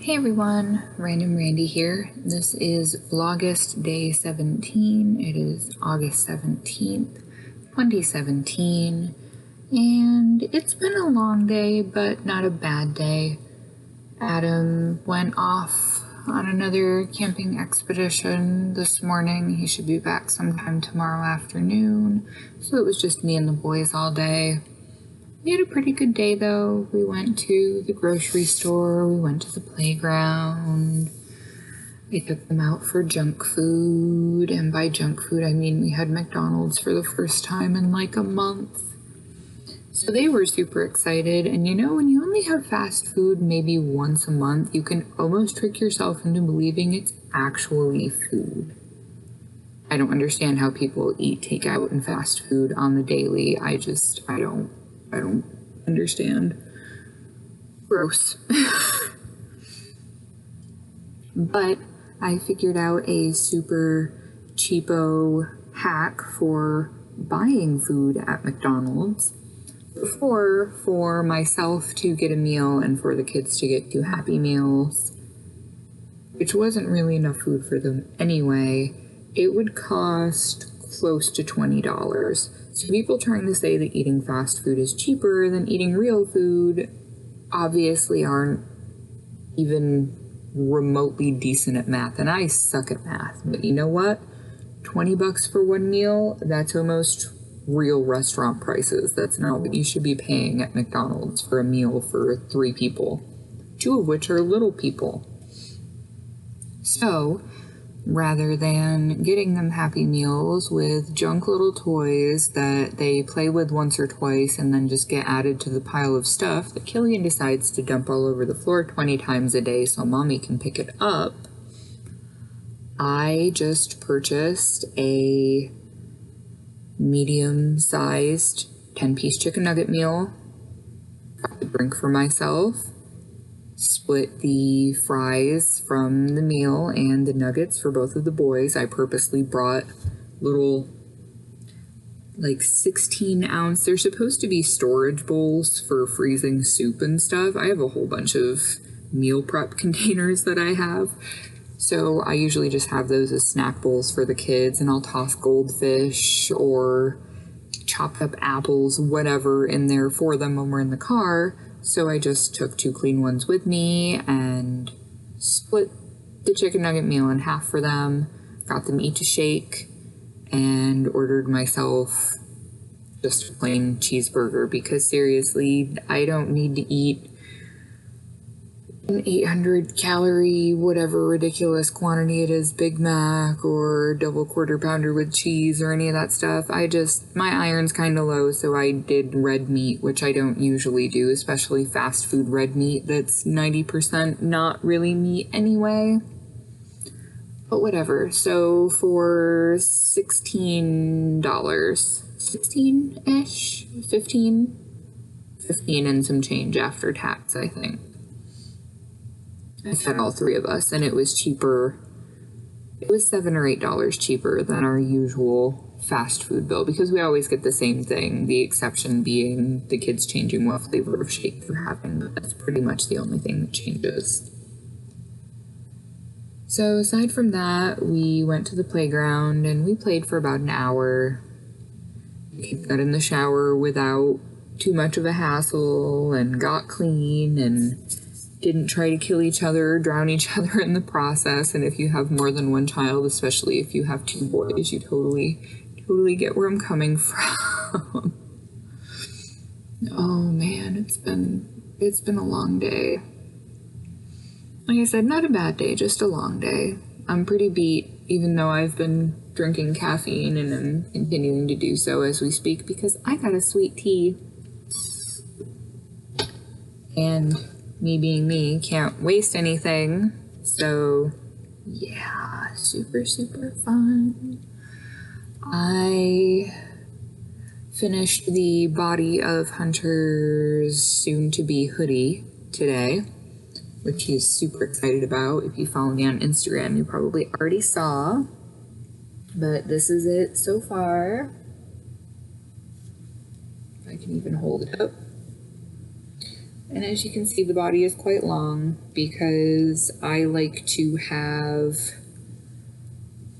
Hey everyone, Random Randy here. This is Vlogust day 17. It is August 17th, 2017, and it's been a long day, but not a bad day. Adam went off on another camping expedition this morning. He should be back sometime tomorrow afternoon, so it was just me and the boys all day. We had a pretty good day though. We went to the grocery store, we went to the playground, I took them out for junk food, and by junk food I mean we had McDonald's for the first time in like a month. So they were super excited, and you know, when you only have fast food maybe once a month, you can almost trick yourself into believing it's actually food. I don't understand how people eat takeout and fast food on the daily. I don't understand. Gross. But I figured out a super cheapo hack for buying food at McDonald's. Before, for myself to get a meal and for the kids to get 2 Happy Meals, which wasn't really enough food for them anyway, it would cost close to $20. So people trying to say that eating fast food is cheaper than eating real food obviously aren't even remotely decent at math, and I suck at math. But you know what? $20 for one meal, that's almost real restaurant prices. That's not what you should be paying at McDonald's for a meal for 3 people, 2 of which are little people. So rather than getting them Happy Meals with junk little toys that they play with once or twice and then just get added to the pile of stuff that Killian decides to dump all over the floor 20 times a day so mommy can pick it up, I just purchased a medium-sized 10-piece chicken nugget meal, got the drink for myself, split the fries from the meal and the nuggets for both of the boys. I purposely brought little, like 16-ounce, they're supposed to be storage bowls for freezing soup and stuff. I have a whole bunch of meal prep containers that I have. So I usually just have those as snack bowls for the kids, and I'll toss goldfish or chopped up apples, whatever, in there for them when we're in the car. So I just took 2 clean ones with me and split the chicken nugget meal in half for them, got them each a shake, and ordered myself just a plain cheeseburger because seriously, I don't need to eat an 800 calorie, whatever ridiculous quantity it is, Big Mac or double quarter pounder with cheese or any of that stuff. My iron's kind of low, so I did red meat, which I don't usually do, especially fast food red meat that's 90% not really meat anyway. But whatever. So for $16, 16-ish, 15 and some change after tax, I think. I fed all 3 of us, and it was cheaper. It was $7 or $8 cheaper than our usual fast food bill because we always get the same thing, the exception being the kids changing what flavor of shake they're having, but that's pretty much the only thing that changes. So aside from that, we went to the playground and we played for about an hour. We got in the shower without too much of a hassle and got clean and didn't try to kill each other or drown each other in the process. And if you have more than one child, especially if you have 2 boys, you totally get where I'm coming from. Oh man, it's been a long day. Like I said, not a bad day, just a long day. I'm pretty beat, even though I've been drinking caffeine and I'm continuing to do so as we speak because I got a sweet tea. And me being me, can't waste anything. So yeah, super fun. I finished the body of Hunter's soon-to-be hoodie today, which he's super excited about. If you follow me on Instagram, you probably already saw. But this is it so far. If I can even hold it up. And as you can see, the body is quite long because I like to have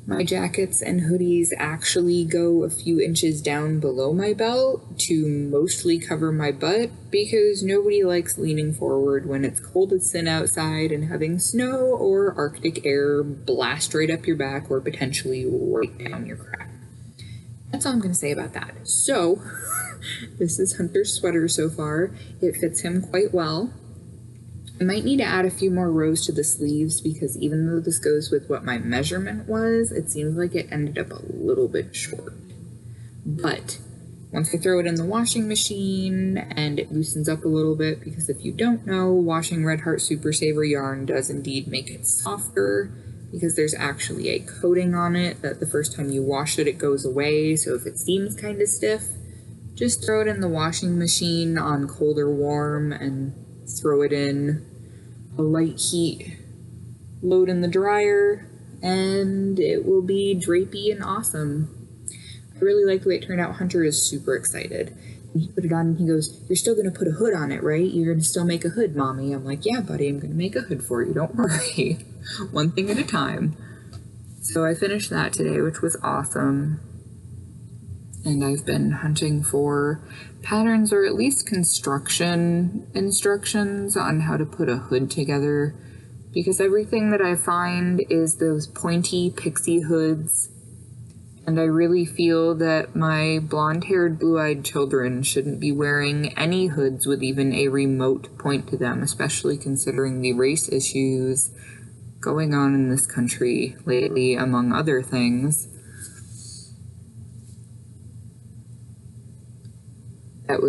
my jackets and hoodies actually go a few inches down below my belt to mostly cover my butt, because nobody likes leaning forward when it's cold as sin outside and having snow or Arctic air blast right up your back or potentially right down your crack. That's all I'm going to say about that. So, this is Hunter's sweater so far. It fits him quite well. I might need to add a few more rows to the sleeves because even though this goes with what my measurement was, it seems like it ended up a little bit short. But once I throw it in the washing machine and it loosens up a little bit, because if you don't know, washing Red Heart Super Saver yarn does indeed make it softer, because there's actually a coating on it that the first time you wash it, it goes away. So if it seems kind of stiff, just throw it in the washing machine on cold or warm and throw it in a light heat load in the dryer, and it will be drapey and awesome. I really like the way it turned out. Hunter is super excited. And he put it on and he goes, "You're still going to put a hood on it, right? You're going to still make a hood, Mommy." I'm like, "Yeah, buddy, I'm going to make a hood for you. Don't worry." One thing at a time. So I finished that today, which was awesome. And I've been hunting for patterns or at least construction instructions on how to put a hood together, because everything that I find is those pointy pixie hoods, and I really feel that my blonde-haired, blue-eyed children shouldn't be wearing any hoods with even a remote point to them, especially considering the race issues going on in this country lately, among other things. That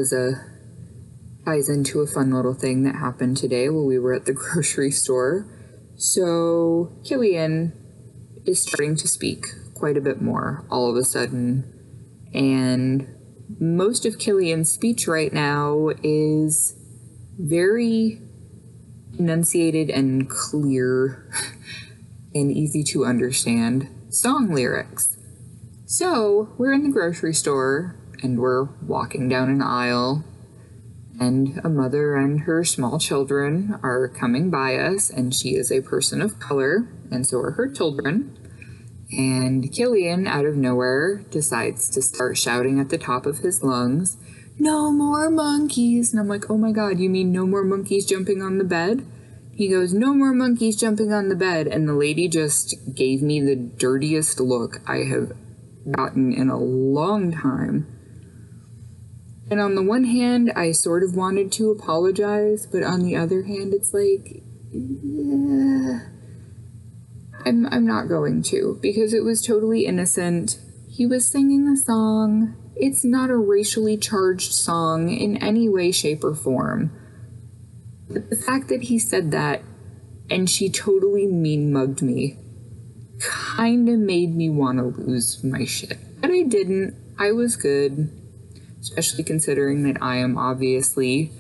ties into a fun little thing that happened today while we were at the grocery store. So Killian is starting to speak quite a bit more all of a sudden, and most of Killian's speech right now is very enunciated and clear and easy to understand song lyrics. So we're in the grocery store and we're walking down an aisle, and a mother and her small children are coming by us, and she is a person of color, and so are her children. And Killian, out of nowhere, decides to start shouting at the top of his lungs, "No more monkeys!" And I'm like, "Oh my God, you mean no more monkeys jumping on the bed?" He goes, "No more monkeys jumping on the bed." And the lady just gave me the dirtiest look I have gotten in a long time. And on the one hand, I sort of wanted to apologize, but on the other hand, it's like, I'm not going to, because it was totally innocent. He was singing a song. It's not a racially charged song in any way, shape, or form. But the fact that he said that, and she totally mean-mugged me, kinda made me want to lose my shit. But I didn't. I was good. Especially considering that I am obviously,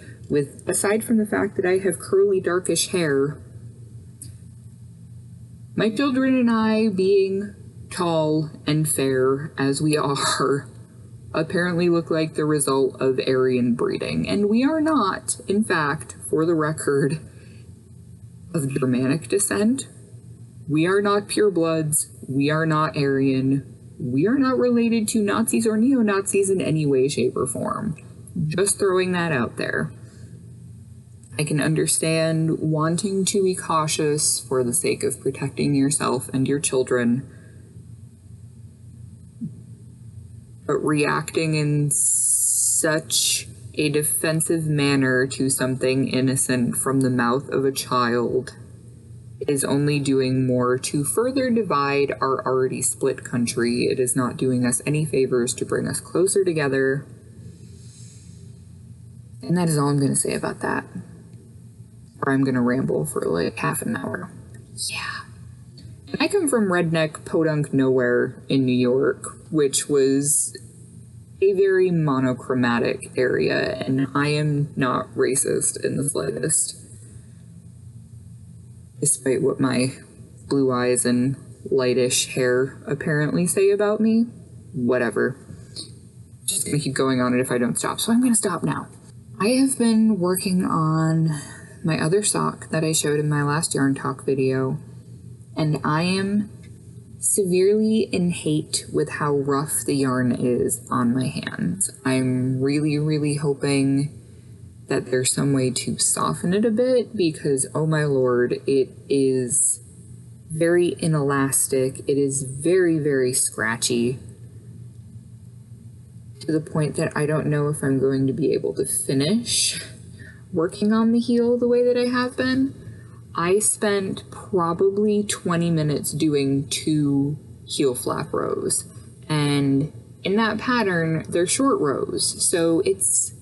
aside from the fact that I have curly, darkish hair, my children and I, being tall and fair as we are, apparently look like the result of Aryan breeding. And we are not, in fact, for the record, of Germanic descent. We are not purebloods. We are not Aryan. We are not related to Nazis or neo-Nazis in any way, shape, or form. Just throwing that out there. I can understand wanting to be cautious for the sake of protecting yourself and your children, but reacting in such a defensive manner to something innocent from the mouth of a child is only doing more to further divide our already split country. It is not doing us any favors to bring us closer together. And that is all I'm going to say about that. Or I'm going to ramble for like half an hour. Yeah. I come from redneck podunk nowhere in New York, which was a very monochromatic area, and I am not racist in the slightest. Despite what my blue eyes and lightish hair apparently say about me. Whatever. Just gonna keep going on it if I don't stop, so I'm gonna stop now. I have been working on my other sock that I showed in my last yarn talk video, and I am severely in hate with how rough the yarn is on my hands. I'm really hoping that there's some way to soften it a bit, because oh my lord, it is very inelastic. It is very scratchy, to the point that I don't know if I'm going to be able to finish working on the heel the way that I have been. I spent probably 20 minutes doing 2 heel flap rows, and in that pattern they're short rows, so it's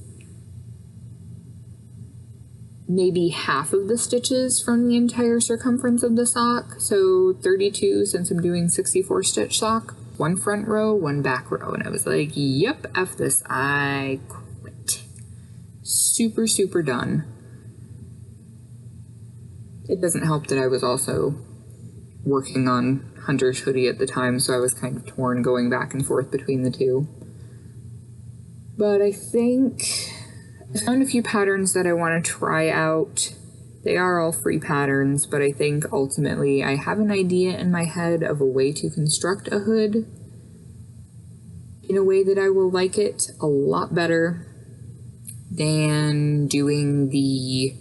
maybe half of the stitches from the entire circumference of the sock, so 32 since I'm doing 64 stitch sock. 1 front row, 1 back row, and I was like, yep, F this, I quit. Super done. It doesn't help that I was also working on Hunter's hoodie at the time, so I was kind of torn going back and forth between the two. But I think I found a few patterns that I want to try out. They are all free patterns, but I think ultimately I have an idea in my head of a way to construct a hood in a way that I will like it a lot better than doing the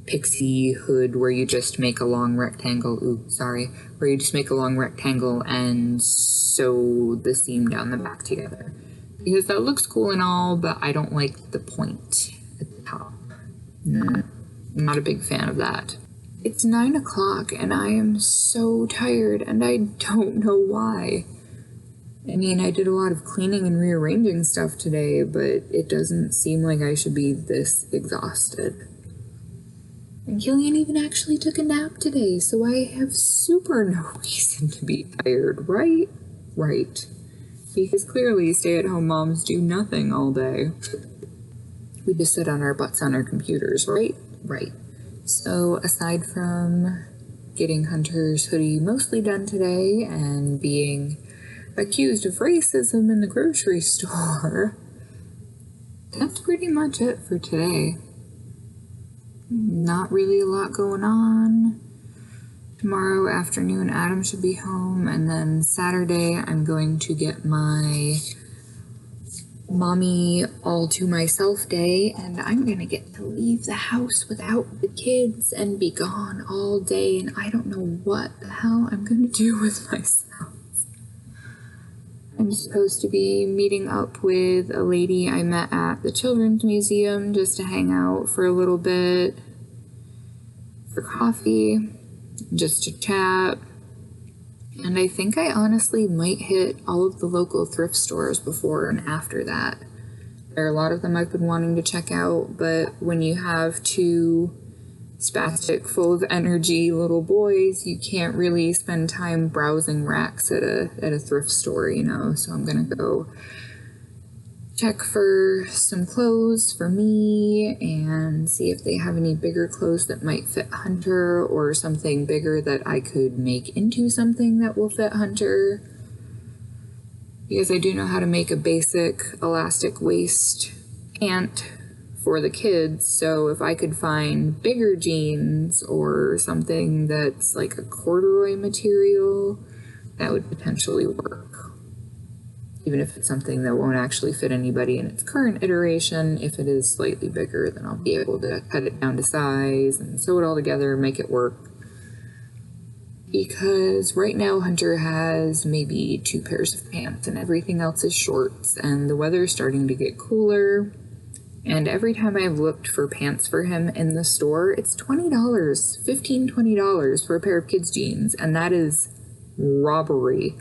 pixie hood where you just make a long rectangle, where you just make a long rectangle and sew the seam down the back together. Because that looks cool and all, but I don't like the point at the top. No, I'm not a big fan of that. It's 9 o'clock and I am so tired, and I don't know why. I mean, I did a lot of cleaning and rearranging stuff today, but it doesn't seem like I should be this exhausted. And Killian even actually took a nap today, so I have super no reason to be tired, right? Right. Because clearly stay-at-home moms do nothing all day. We just sit on our butts on our computers, right? Right. So aside from getting Hunter's hoodie mostly done today and being accused of racism in the grocery store, that's pretty much it for today. Not really a lot going on. Tomorrow afternoon Adam should be home, and then Saturday I'm going to get my mommy all to myself day, and I'm gonna get to leave the house without the kids and be gone all day, and I don't know what the hell I'm gonna do with myself. I'm supposed to be meeting up with a lady I met at the Children's Museum just to hang out for a little bit, for coffee, just to chat. And I think I honestly might hit all of the local thrift stores before and after that. There are a lot of them I've been wanting to check out, but when you have 2 spastic, full of energy little boys, you can't really spend time browsing racks at a thrift store, you know. So I'm gonna go check for some clothes for me and see if they have any bigger clothes that might fit Hunter, or something bigger that I could make into something that will fit Hunter. Because I do know how to make a basic elastic waist pant for the kids, so if I could find bigger jeans or something that's like a corduroy material, that would potentially work. Even if it's something that won't actually fit anybody in its current iteration, if it is slightly bigger, then I'll be able to cut it down to size and sew it all together, make it work. Because right now Hunter has maybe 2 pairs of pants and everything else is shorts, and the weather is starting to get cooler. And every time I've looked for pants for him in the store, it's $20, $15–20 for a pair of kids' jeans, and that is robbery.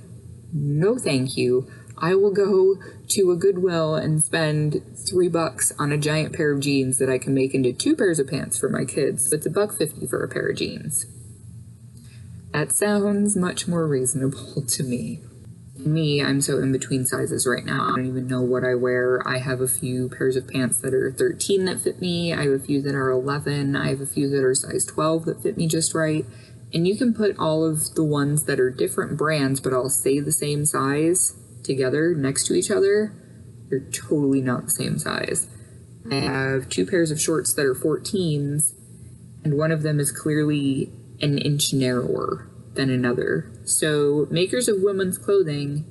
No thank you. I will go to a Goodwill and spend $3 on a giant pair of jeans that I can make into 2 pairs of pants for my kids. It's $1.50 for a pair of jeans. That sounds much more reasonable to me. Me, I'm so in between sizes right now. I don't even know what I wear. I have a few pairs of pants that are 13 that fit me. I have a few that are 11. I have a few that are size 12 that fit me just right. And you can put all of the ones that are different brands but all say the same size together next to each other. They're totally not the same size. I have 2 pairs of shorts that are 14s, and one of them is clearly an inch narrower than another. So makers of women's clothing,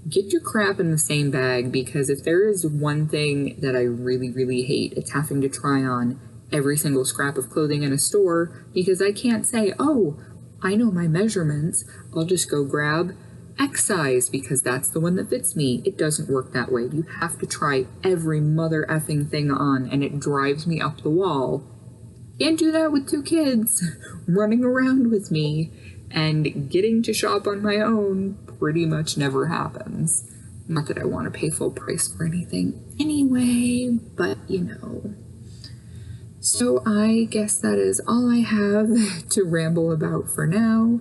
get your crap in the same bag, because if there is one thing that I really, really hate, it's having to try on every single scrap of clothing in a store, because I can't say, oh, I know my measurements, I'll just go grab X size because that's the one that fits me. It doesn't work that way. You have to try every mother effing thing on, and it drives me up the wall. Can't do that with 2 kids running around with me, and getting to shop on my own pretty much never happens. Not that I want to pay full price for anything anyway, but you know. So I guess that is all I have to ramble about for now,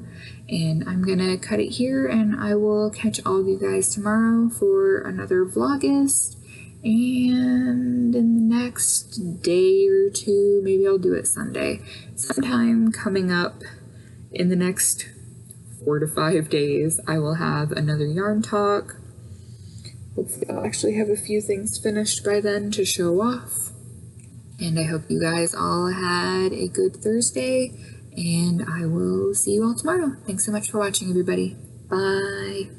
and I'm gonna cut it here, and I will catch all of you guys tomorrow for another Vlogust, and in the next day or 2, maybe I'll do it Sunday. Sometime coming up in the next 4 to 5 days, I will have another yarn talk. Hopefully I'll actually have a few things finished by then to show off. And I hope you guys all had a good Thursday, and I will see you all tomorrow. Thanks so much for watching, everybody. Bye.